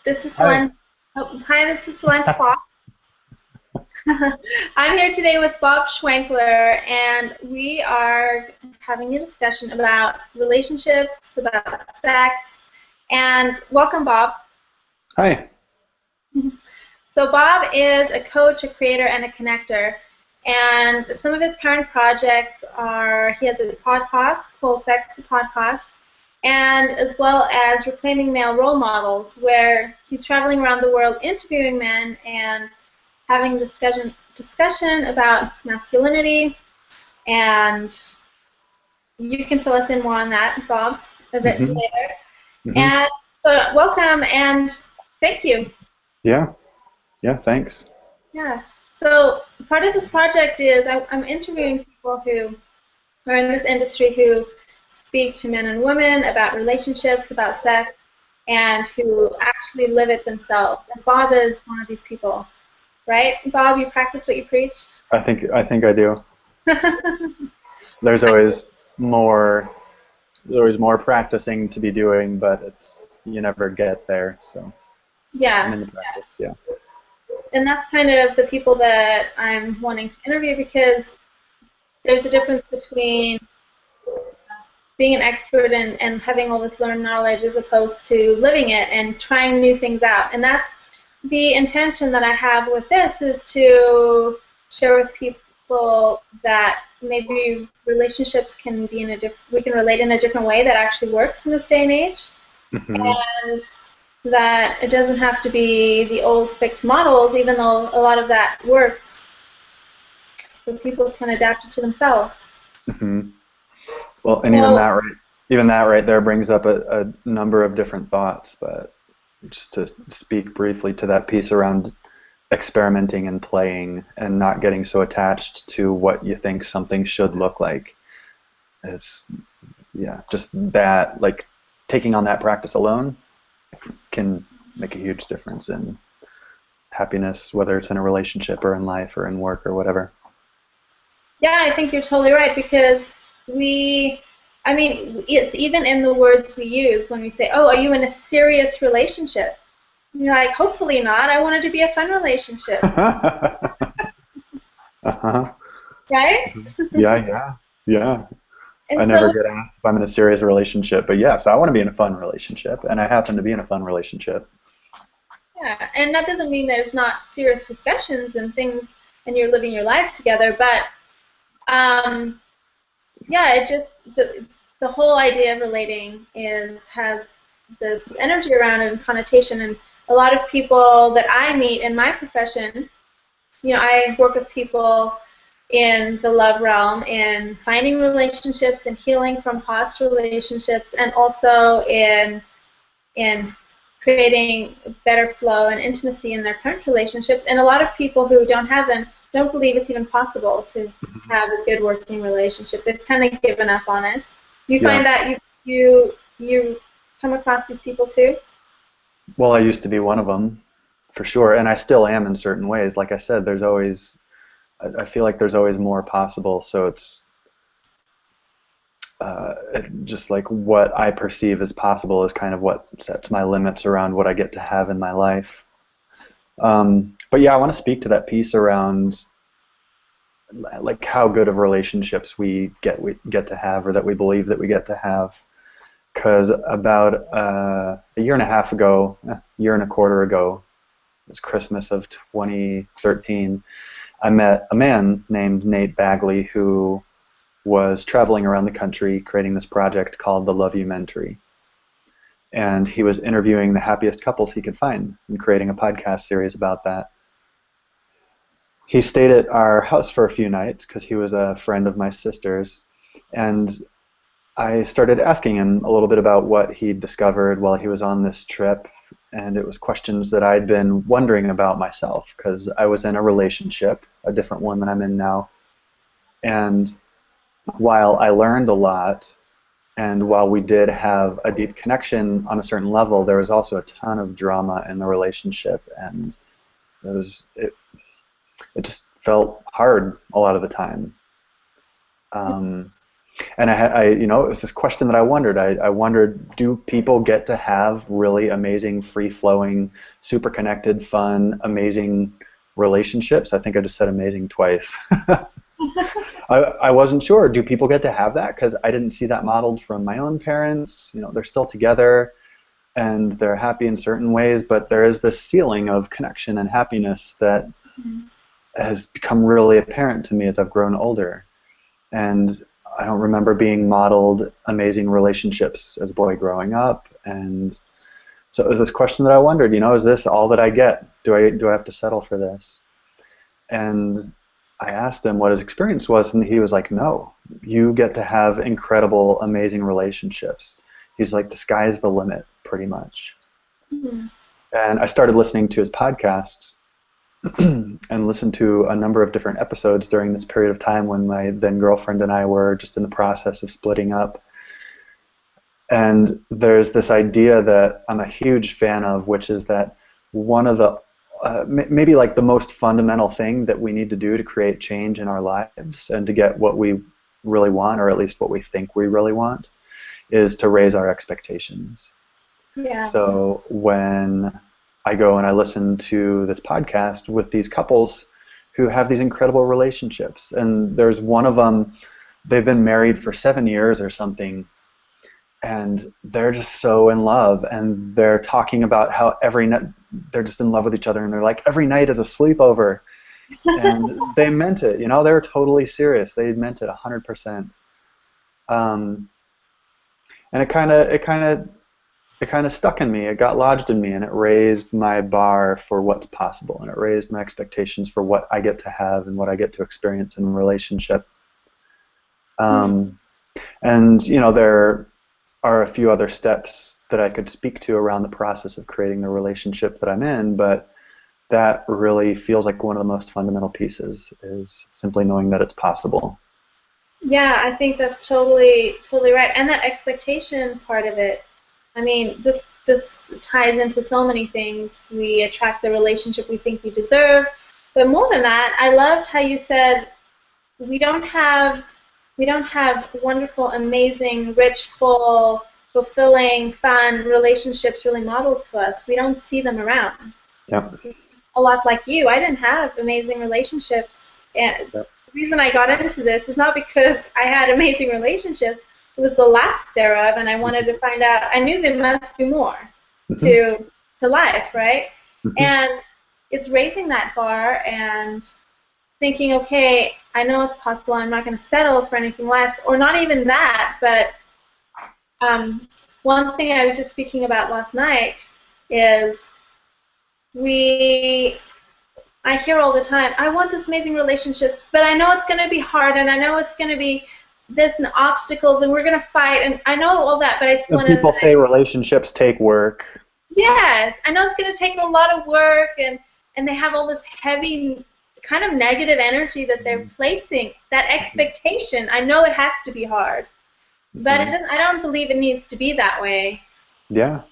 This is Hi. Salenta. Oh, hi, this is Salenta. I'm here today with Bob Schwenkler, and we are having a discussion about relationships, about sex, and welcome, Bob. Hi. So Bob is a coach, a creator, and a connector. And some of his current projects are he has a podcast called Sex the Podcast, and as well as Reclaiming Male Role Models, where he's traveling around the world interviewing men and having discussion about masculinity. And you can fill us in more on that, Bob, a bit hmm later. hmm And so welcome and thank you. Yeah. Yeah. Thanks. Yeah. So part of this project is I'm interviewing people who are in this industry who speak to men and women about relationships, about sex, and who actually live it themselves. And Bob is one of these people, right? Bob, you practice what you preach? I think I do. There's always more. There's always more practicing to be doing, but it's you never get there. So I'm Yeah. in the practice. Yeah. And that's kind of the people that I'm wanting to interview because there's a difference between being an expert and having all this learned knowledge as opposed to living it and trying new things out. And that's the intention that I have with this is to share with people that maybe relationships can be we can relate in a different way that actually works in this day and age, hmm and that it doesn't have to be the old fixed models, even though a lot of that works, so people can adapt it to themselves. hmm Well, and So even that right there brings up a number of different thoughts. But just to speak briefly to that piece around experimenting and playing and not getting so attached to what you think something should look like is yeah, just that, like taking on that practice alone can make a huge difference in happiness, whether it's in a relationship or in life or in work or whatever. yeah, I think you're totally right because we, I mean, it's even in the words we use when we say, "Oh, are you in a serious relationship?" And you're like, "Hopefully not. I want it to be a fun relationship." uh-huh. Right? Yeah, yeah, yeah. I And never so, get asked if I'm in a serious relationship, but yes, I want to be in a fun relationship, and I happen to be in a fun relationship. yeah, and that doesn't mean there's not serious discussions and things, and you're living your life together, but um, yeah, it just the whole idea of relating is has this energy around it and connotation, and a lot of people that I meet in my profession, I work with people in the love realm in finding relationships and healing from past relationships, and also in creating better flow and intimacy in their current relationships. And a lot of people who don't have them don't believe it's even possible to have a good working relationship. They've kind of given up on it. You Yeah. find that you come across these people too? Well, I used to be one of them, for sure, and I still am in certain ways. Like I said, there's always, I feel like there's always more possible. So it's just like what I perceive as possible is kind of what sets my limits around what I get to have in my life. But yeah, I want to speak to that piece around like how good of relationships we get to have, or that we believe that we get to have. Because about a year and a half ago, a year and a quarter ago, it was Christmas of 2013, I met a man named Nate Bagley who was traveling around the country creating this project called the Love You Mentory. And he was interviewing the happiest couples he could find and creating a podcast series about that. He stayed at our house for a few nights because he was a friend of my sister's. And I started asking him a little bit about what he'd discovered while he was on this trip. And it was questions that I'd been wondering about myself because I was in a relationship, a different one than I'm in now. And while I learned a lot, and while we did have a deep connection on a certain level, there was also a ton of drama in the relationship, and it just felt hard a lot of the time. Um, And it was this question that I wondered. I wondered, do people get to have really amazing, free-flowing, super connected, fun, amazing relationships? I think I just said amazing twice. I wasn't sure. Do people get to have that? Because I didn't see that modeled from my own parents. They're still together and they're happy in certain ways, but there is this ceiling of connection and happiness that has become really apparent to me as I've grown older. And I don't remember being modeled amazing relationships as a boy growing up. And so it was this question that I wondered, is this all that I get? Do I have to settle for this? And I asked him what his experience was, and he was like, no, you get to have incredible, amazing relationships. He's like, the sky's the limit, pretty much. Mm-hmm. And I started listening to his podcasts and listened to a number of different episodes during this period of time when my then girlfriend and I were just in the process of splitting up. And there's this idea that I'm a huge fan of, which is that one of the maybe like the most fundamental thing that we need to do to create change in our lives and to get what we really want, or at least what we think we really want, is to raise our expectations. Yeah. So when I go and I listen to this podcast with these couples who have these incredible relationships, and there's one of them, they've been married for 7 years or something, and they're just so in love, and they're talking about how every night they're just in love with each other, and they're like, every night is a sleepover. And they meant it, they were totally serious. They meant it 100%. And it kind of stuck in me. It got lodged in me, and it raised my bar for what's possible, and it raised my expectations for what I get to have and what I get to experience in a relationship. And there are a few other steps that I could speak to around the process of creating the relationship that I'm in, but that really feels like one of the most fundamental pieces, is simply knowing that it's possible. Yeah, I think that's totally right. And that expectation part of it, I mean, this ties into so many things. We attract the relationship we think we deserve, but more than that, I loved how you said we don't have wonderful, amazing, rich, full, fulfilling, fun relationships really modeled to us. We don't see them around. Yep. A lot like you, I didn't have amazing relationships, and the reason I got into this is not because I had amazing relationships. It was the lack thereof, and I wanted to find out. I knew there must be more to life, right? And it's raising that bar and thinking, okay, I know it's possible. I'm not going to settle for anything less, or not even that. But one thing I was just speaking about last night is I hear all the time, I want this amazing relationship, but I know it's going to be hard, and I know it's going to be this and obstacles, and we're going to fight, and I know all that, but I just want to... People say relationships take work. Yes, I know it's going to take a lot of work, and they have all this heavy kind of negative energy that they're placing, that expectation. I know it has to be hard, but it doesn't, I don't believe it needs to be that way. Yeah.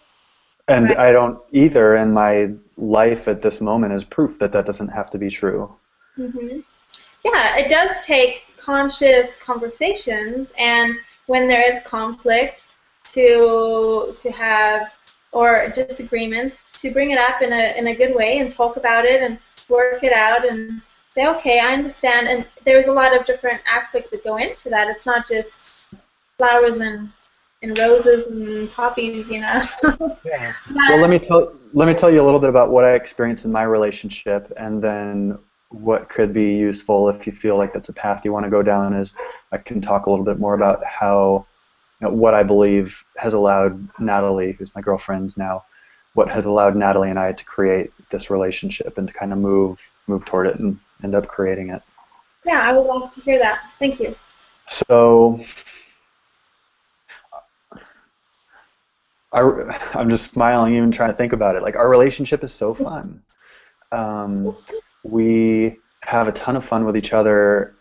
And right. I don't either, and my life at this moment is proof that that doesn't have to be true. Mm-hmm. Yeah, it does take conscious conversations, and when there is conflict, to have, or disagreements, to bring it up in a good way and talk about it and work it out and say, okay, I understand. And there's a lot of different aspects that go into that. It's not just flowers and roses and poppies, Yeah. Well, let me tell you a little bit about what I experienced in my relationship, and then what could be useful if you feel like that's a path you want to go down. Is I can talk a little bit more about how, what I believe has allowed Natalie, who's my girlfriend now, what has allowed Natalie and I to create this relationship and to kind of move toward it and end up creating it. Yeah, I would love to hear that. Thank you. So I'm just smiling even trying to think about it. Like, our relationship is so fun. We have a ton of fun with each other,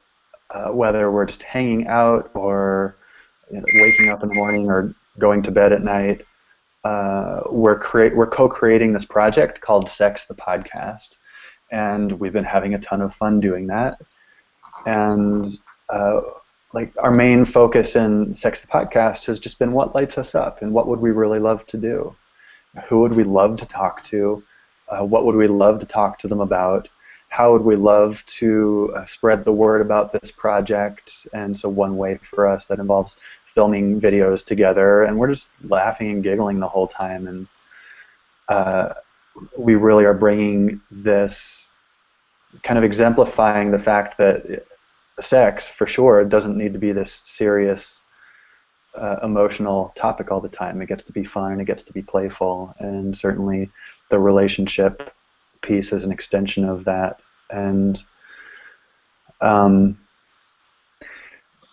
whether we're just hanging out or waking up in the morning or going to bed at night. We're co-creating this project called Sex the Podcast, and we've been having a ton of fun doing that. And like our main focus in Sex the Podcast has just been what lights us up and what would we really love to do. Who would we love to talk to? What would we love to talk to them about? How would we love to spread the word about this project? And so one way for us that involves filming videos together, and we're just laughing and giggling the whole time. And we really are bringing this, kind of exemplifying the fact that sex, for sure, doesn't need to be this serious, emotional topic all the time. It gets to be fun and it gets to be playful, and certainly the relationship piece is an extension of that. And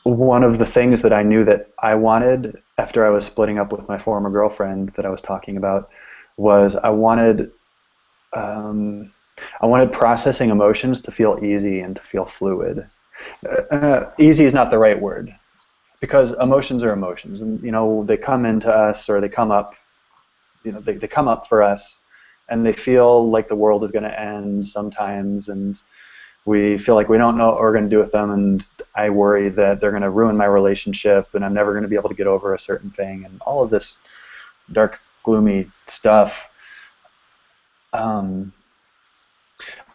one of the things that I knew that I wanted after I was splitting up with my former girlfriend that I was talking about was I wanted processing emotions to feel easy and to feel fluid. Easy is not the right word, because emotions are emotions, and they come into us, or they come up, they come up for us, and they feel like the world is going to end sometimes, and we feel like we don't know what we're going to do with them, and I worry that they're going to ruin my relationship, and I'm never going to be able to get over a certain thing, and all of this dark, gloomy stuff.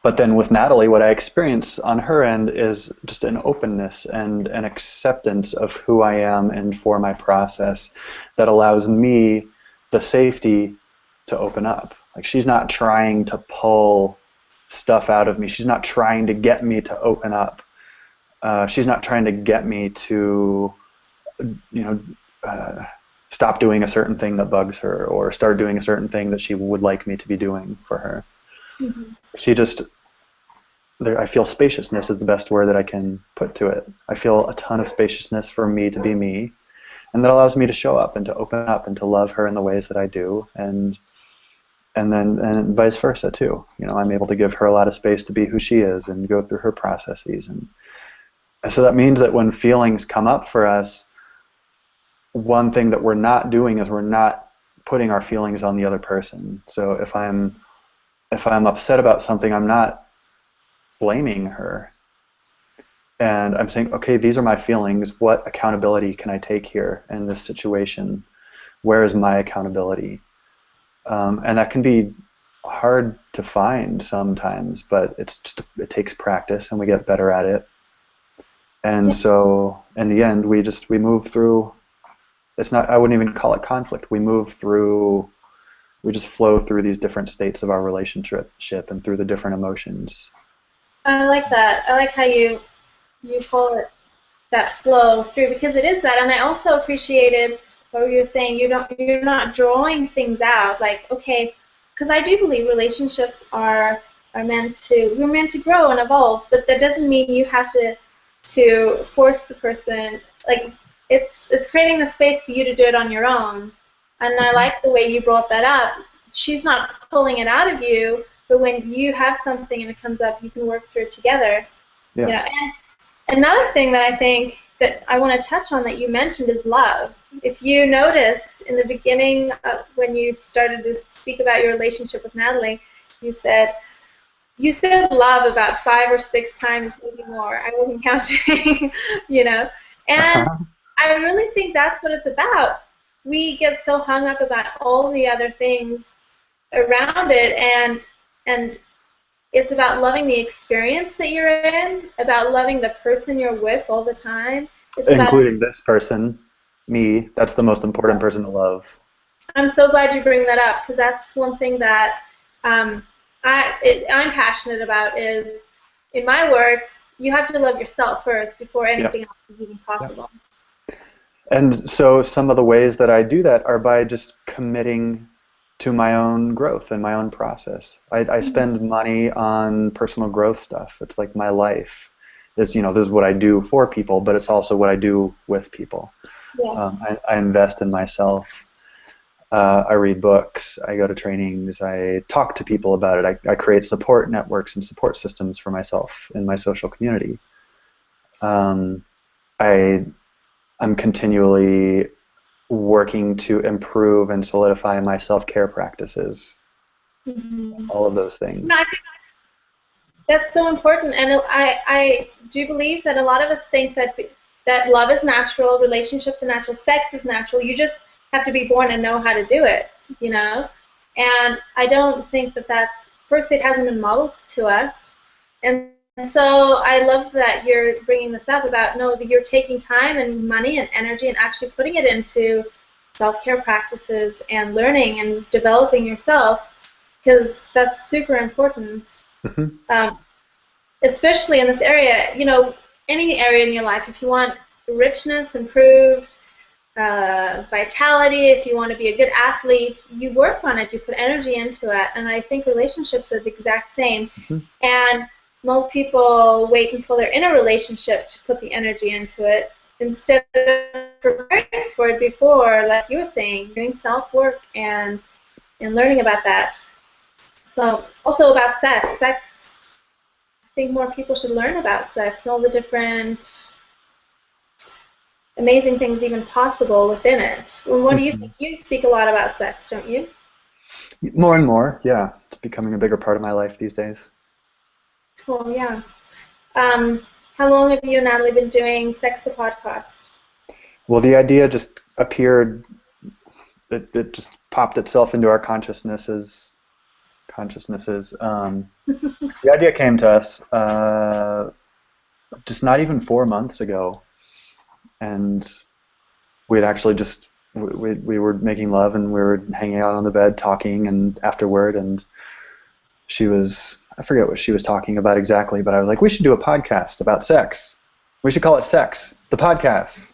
But then with Natalie, what I experience on her end is just an openness and an acceptance of who I am and for my process that allows me the safety to open up. Like, she's not trying to pull stuff out of me. She's not trying to get me to open up. She's not trying to get me to, stop doing a certain thing that bugs her, or start doing a certain thing that she would like me to be doing for her. Mm-hmm. She just, I feel spaciousness is the best word that I can put to it. I feel a ton of spaciousness for me to be me, and that allows me to show up and to open up and to love her in the ways that I do, and vice versa too. I'm able to give her a lot of space to be who she is and go through her processes, and so that means that when feelings come up for us, one thing that we're not doing is we're not putting our feelings on the other person. So if I'm upset about something, I'm not blaming her. And I'm saying, okay, these are my feelings. What accountability can I take here in this situation? Where is my accountability? And that can be hard to find sometimes, but it takes practice, and we get better at it. And so in the end, we move through. I wouldn't even call it conflict. We just flow through these different states of our relationship and through the different emotions. I like that. I like how you call it that flow through, because it is that. And I also appreciated what you were saying. You're not drawing things out, like, okay, because I do believe relationships we're meant to grow and evolve, but that doesn't mean you have to force the person. Like, it's creating the space for you to do it on your own. And I like the way you brought that up. She's not pulling it out of you, but when you have something and it comes up, you can work through it together. Yeah. And another thing that I think that I want to touch on that you mentioned is love. If you noticed in the beginning when you started to speak about your relationship with Natalie, you said love about 5 or 6 times, maybe more. I wasn't counting, And I really think that's what it's about. We get so hung up about all the other things around it, and it's about loving the experience that you're in, about loving the person you're with all the time. Including this person, me. That's the most important person to love. I'm so glad you bring that up, because that's one thing that I'm passionate about. Is in my work, you have to love yourself first before anything else is even possible. Yeah. And so some of the ways that I do that are by just committing to my own growth and my own process. I spend money on personal growth stuff. It's like my life. This is what I do for people, but it's also what I do with people. Yeah. I invest in myself. I read books. I go to trainings. I talk to people about it. I create support networks and support systems for myself in my social community. I'm continually working to improve and solidify my self-care practices. Mm-hmm. All of those things. I think that's so important, and I do believe that a lot of us think that that love is natural, relationships are natural, sex is natural. You just have to be born and know how to do it, you know? And I don't think that that's, first, it hasn't been modeled to us. And so I love that you're bringing this up about, no, that you're taking time and money and energy and actually putting it into self-care practices and learning and developing yourself, because that's super important. Mm-hmm. Especially in this area, you know, any area in your life, if you want richness, improved vitality, if you want to be a good athlete, you work on it, you put energy into it, and I think relationships are the exact same. Mm-hmm. And most people wait until they're in a relationship to put the energy into it instead of preparing for it before, like you were saying, doing self-work and learning about that. So also about sex. I think more people should learn about sex, all the different amazing things even possible within it. And what do you Mm-hmm. think? You speak a lot about sex, don't you? More and more, yeah. It's becoming a bigger part of my life these days. Oh, yeah. How long have you and Natalie been doing Sex the Podcast? Well, the idea just appeared, it just popped itself into our consciousnesses. The idea came to us just not even 4 months ago, and we'd actually just we were making love and we were hanging out on the bed talking, and afterward, and I forget what she was talking about exactly, but I was like, we should do a podcast about sex. We should call it Sex the Podcast.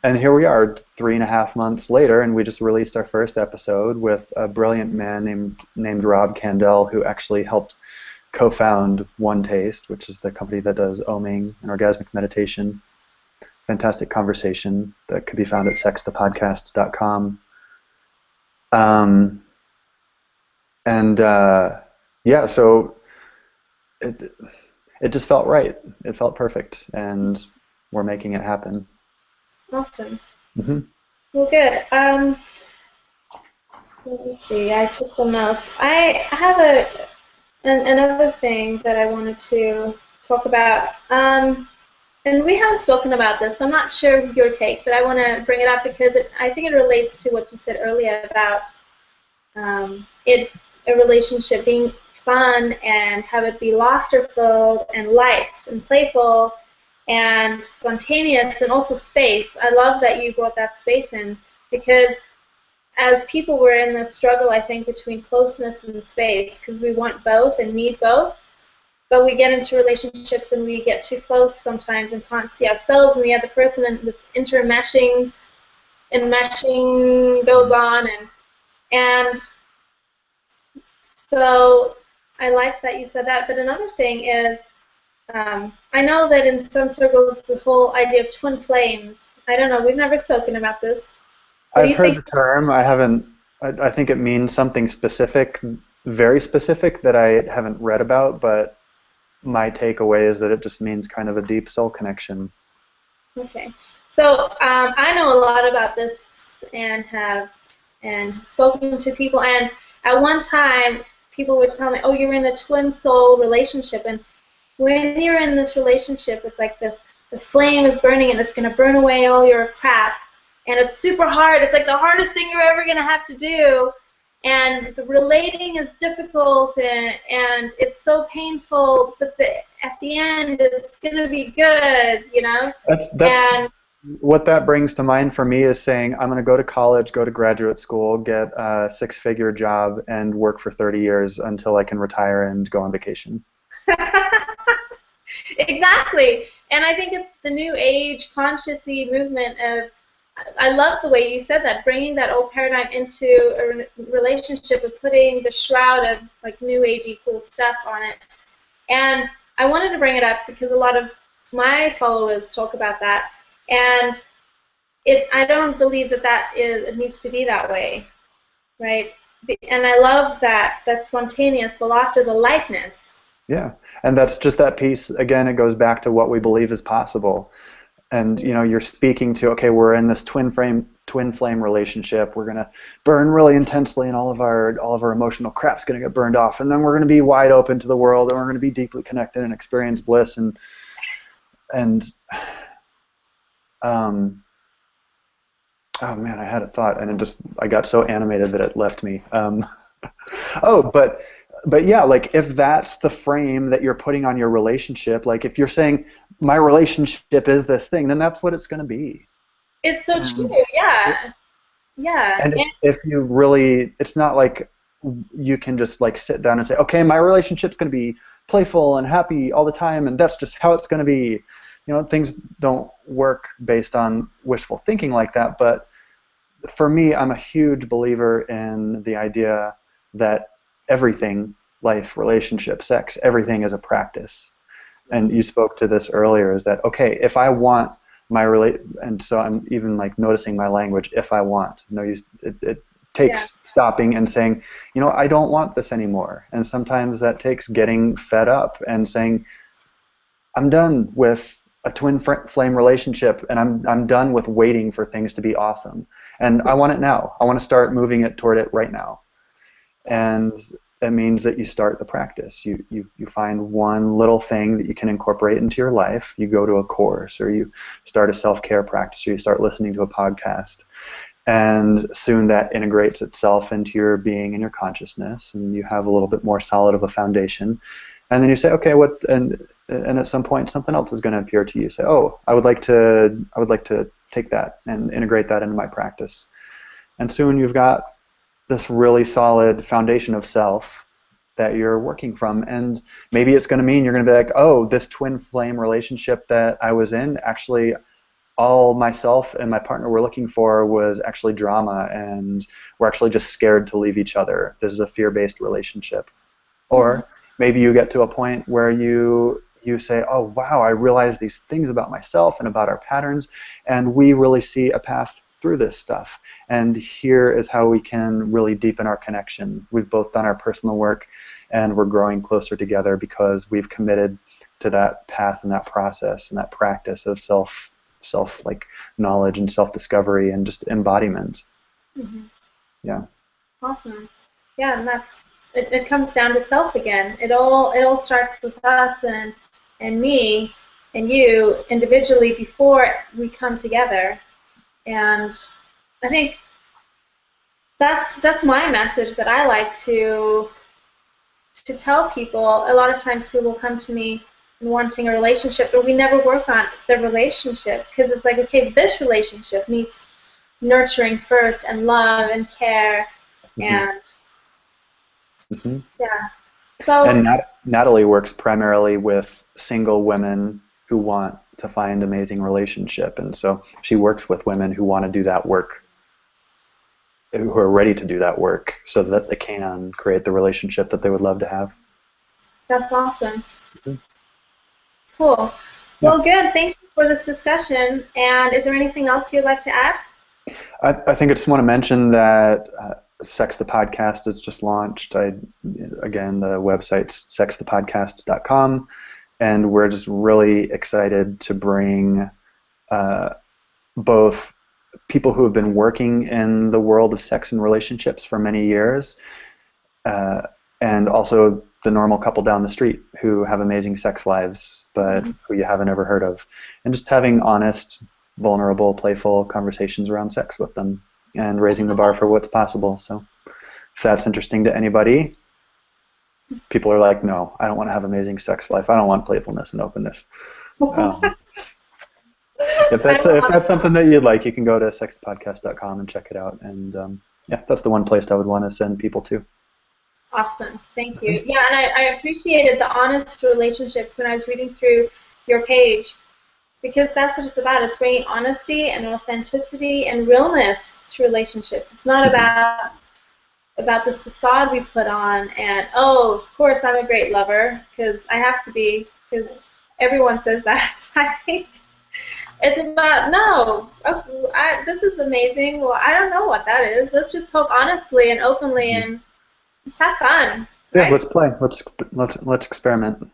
And here we are 3.5 months later, and we just released our first episode with a brilliant man named Rob Candell, who actually helped co-found One Taste, which is the company that does oming and orgasmic meditation. Fantastic conversation that could be found at sexthepodcast.com. Yeah, so it just felt right. It felt perfect, and we're making it happen. Awesome. Mm-hmm. Well, good. Let me see. I took some notes. I have another thing that I wanted to talk about. And we haven't spoken about this, so I'm not sure your take, but I want to bring it up because I think it relates to what you said earlier about a relationship being fun and have it be laughter-filled and light and playful and spontaneous, and also space. I love that you brought that space in, because as people, we're in this struggle, I think, between closeness and space, because we want both and need both. But we get into relationships and we get too close sometimes and can't see ourselves and the other person, and this enmeshing goes on, and so I like that you said that. But another thing is, I know that in some circles the whole idea of twin flames, I don't know, we've never spoken about this. I've heard the term. I haven't. I think it means something specific, very specific, that I haven't read about, but my takeaway is that it just means kind of a deep soul connection. Okay. So I know a lot about this and have spoken to people, and at one time people would tell me, oh, you're in a twin soul relationship, and when you're in this relationship, it's like this, the flame is burning and it's going to burn away all your crap, and it's super hard. It's like the hardest thing you're ever going to have to do, and the relating is difficult, and it's so painful, but at the end it's going to be good, you know? That's what that brings to mind for me, is saying I'm going to go to college, go to graduate school, get a 6-figure job, and work for 30 years until I can retire and go on vacation. Exactly. And I think it's the new age conscious-y movement of, I love the way you said that, bringing that old paradigm into a relationship and putting the shroud of like new agey cool stuff on it. And I wanted to bring it up because a lot of my followers talk about that, and I don't believe that it needs to be that way, right? And I love that spontaneous, the laughter, the lightness. Yeah, and that's just that piece, again, it goes back to what we believe is possible. And you know, you're speaking to, okay, we're in this twin flame relationship. We're gonna burn really intensely, and all of our emotional crap's gonna get burned off, and then we're gonna be wide open to the world, and we're gonna be deeply connected and experience bliss. And and um, oh man, I had a thought, and I got so animated that it left me. Oh, but yeah, like if that's the frame that you're putting on your relationship, like if you're saying my relationship is this thing, then that's what it's going to be. It's so true. And Yeah. Yeah. and And if you really, it's not like you can just like sit down and say, okay, my relationship's going to be playful and happy all the time, and that's just how it's going to be. You know, things don't work based on wishful thinking like that. But for me, I'm a huge believer in the idea that everything, life, relationship, sex, everything is a practice. And you spoke to this earlier, is that, okay, if I want and so I'm even like noticing my language, if I want. It yeah. takes stopping and saying, you know, I don't want this anymore. And sometimes that takes getting fed up and saying, I'm done with a twin flame relationship, and I'm done with waiting for things to be awesome. And I want it now. I want to start moving it toward it right now. And it means that you start the practice. You find one little thing that you can incorporate into your life. You go to a course, or you start a self-care practice, or you start listening to a podcast. And soon that integrates itself into your being and your consciousness, and you have a little bit more solid of a foundation. And then you say, okay, and at some point something else is going to appear to you. Say, oh, I would like to take that and integrate that into my practice. And soon you've got this really solid foundation of self that you're working from. And maybe it's going to mean you're going to be like, oh, this twin flame relationship that I was in, actually all myself and my partner were looking for was actually drama, and we're actually just scared to leave each other. This is a fear-based relationship. Or maybe you get to a point where you say, oh, wow, I realize these things about myself and about our patterns, and we really see a path through this stuff. And here is how we can really deepen our connection. We've both done our personal work, and we're growing closer together because we've committed to that path and that process and that practice of self like knowledge and self-discovery and just embodiment. Mm-hmm. Yeah. Awesome. Yeah, and it comes down to self again. It all starts with us and me and you individually before we come together. And I think that's my message that I like to tell people. A lot of times people come to me wanting a relationship, but we never work on the relationship because it's like, okay, this relationship needs nurturing first and love and care. And yeah. So And Natalie works primarily with single women who want to find amazing relationship, and so she works with women who want to do that work, who are ready to do that work, so that they can create the relationship that they would love to have. that's awesome. Cool. Yeah. Well, good. Thank you for this discussion. And is there anything else you'd like to add? I think I just want to mention that Sex the Podcast is just launched. Again, the website's sexthepodcast.com, and we're just really excited to bring both people who have been working in the world of sex and relationships for many years, and also the normal couple down the street who have amazing sex lives, but who you haven't ever heard of, and just having honest, vulnerable, playful conversations around sex with them, and raising the bar for what's possible. So if that's interesting to anybody, people are like, no, I don't want to have amazing sex life. I don't want playfulness and openness. If that's something that you'd like, you can go to sexthepodcast.com and check it out. And yeah, that's the one place I would want to send people to. Awesome. Thank you. Yeah, and I appreciated the honest relationships when I was reading through your page, because that's what it's about. It's bringing honesty and authenticity and realness to relationships. It's not about this facade we put on and, oh, of course I'm a great lover because I have to be, because everyone says that. I think it's about, no, this is amazing. Well, I don't know what that is. Let's just talk honestly and openly and just have fun. Yeah, right? let's play. Let's experiment.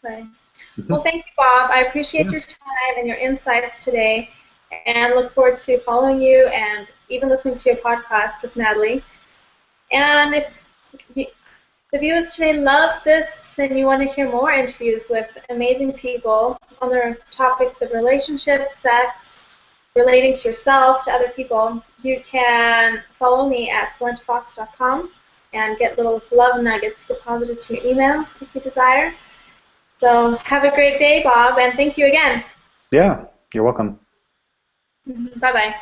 Play. Well, thank you, Bob. I appreciate your time and your insights today, and look forward to following you and even listening to your podcast with Natalie. And if the viewers today love this and you want to hear more interviews with amazing people on their topics of relationships, sex, relating to yourself, to other people, you can follow me at salentafox.com and get little love nuggets deposited to your email if you desire. So have a great day, Bob, and thank you again. Yeah, you're welcome. Bye-bye.